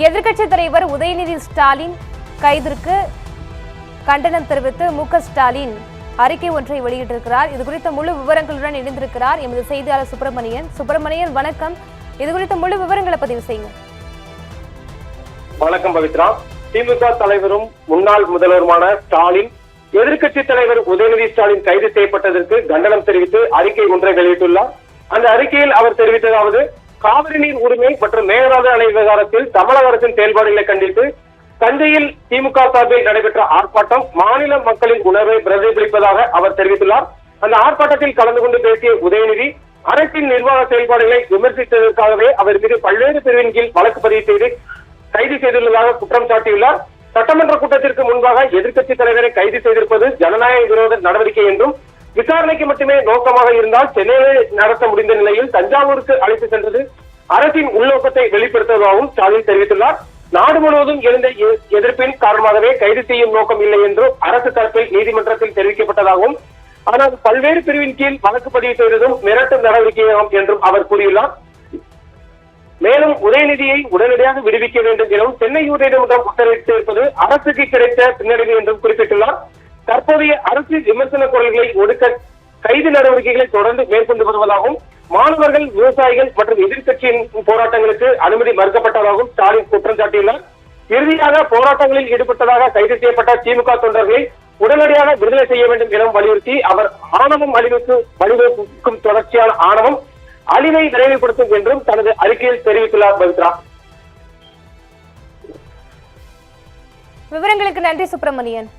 எதிர்க்கட்சித் தலைவர் உதயநிதி ஸ்டாலின் கைதிற்கு கண்டனம் தெரிவித்து மு.க. ஸ்டாலின் அறிக்கை ஒன்றை வெளியிட்டிருக்கிறார். இது குறித்த முழு விவரங்களுடன் இணைந்திருக்கிறார் எமது செய்தியாளர் சுப்பிரமணியன். வணக்கம். இது குறித்த முழு விவரங்களை பதிவு செய்யுங்க. வணக்கம் பவித்ரா. திமுக தலைவரும் முன்னாள் முதல்வருமான ஸ்டாலின் எதிர்க்கட்சி தலைவர் உதயநிதி ஸ்டாலின் கைது செய்யப்பட்டதற்கு கண்டனம் தெரிவித்து அறிக்கை ஒன்றை வெளியிட்டுள்ளார். அந்த அறிக்கையில் அவர் தெரிவித்ததாவது, காவிரி நீர் உரிமை மற்றும் மேகதாது அணை விவகாரத்தில் தமிழக அரசின் செயல்பாடுகளை கண்டித்து தஞ்சையில் திமுக சார்பில் நடைபெற்ற ஆர்ப்பாட்டம் மாநில மக்களின் உணர்வை பிரதிபலிப்பதாக அவர் தெரிவித்துள்ளார். அந்த ஆர்ப்பாட்டத்தில் கலந்து கொண்டு பேசிய உதயநிதி அரசின் நிர்வாக செயல்பாடுகளை விமர்சித்ததற்காகவே அவர் மீது பல்வேறு பிரிவின் கீழ் வழக்கு பதிவு செய்து கைது செய்துள்ளதாக குற்றம் சாட்டியுள்ளார். சட்டமன்ற கூட்டத்திற்கு முன்பாக எதிர்க்கட்சி தலைவரை கைது செய்திருப்பது ஜனநாயக விரோத நடவடிக்கை என்றும், விசாரணைக்கு மட்டுமே நோக்கமாக இருந்தால் சென்னையிலே நடத்த முடிந்த நிலையில் தஞ்சாவூருக்கு அழைத்து சென்றது அரசின் உள்நோக்கத்தை வெளிப்படுத்துவதாகவும் ஸ்டாலின் தெரிவித்துள்ளார். நாடு முழுவதும் எழுந்த எதிர்ப்பின் காரணமாகவே கைது செய்யும் நோக்கம் இல்லை என்றும் அரசு தரப்பில் நீதிமன்றத்தில் தெரிவிக்கப்பட்டதாகவும், ஆனால் பல்வேறு பிரிவின் கீழ் வழக்கு பதிவு செய்ததும் மிரட்டும் நடவடிக்கையாகும் என்றும் அவர் கூறியுள்ளார். மேலும் உதயநிதியை உடனடியாக விடுவிக்க வேண்டும் எனவும் சென்னை உயர்நீதிமன்றம் உத்தரவிட்டிருப்பது அரசுக்கு கிடைத்த பின்னடைவு என்றும் குறிப்பிட்டுள்ளார். தற்போதைய அரசு விமர்சன குரல்களை ஒடுக்க கைது நடவடிக்கைகளை தொடர்ந்து மேற்கொண்டு வருவதாகவும், மாணவர்கள், விவசாயிகள் மற்றும் எதிர்க்கட்சியின் போராட்டங்களுக்கு அனுமதி மறுக்கப்பட்டதாகவும் ஸ்டாலின் குற்றம் சாட்டியுள்ளார். இறுதியாக போராட்டங்களில் ஈடுபட்டதாக கைது செய்யப்பட்ட திமுக தொண்டர்களை உடனடியாக விடுதலை செய்ய வேண்டும் என வலியுறுத்தி அவர் ஆணவம் வழிவகுக்கும் தொடர்ச்சியான ஆணவம் அழிவை விரைவுபடுத்தும் என்றும் தனது அறிக்கையில் தெரிவித்துள்ளார். பவித்ரா, விவரங்களுக்கு நன்றி சுப்பிரமணியன்.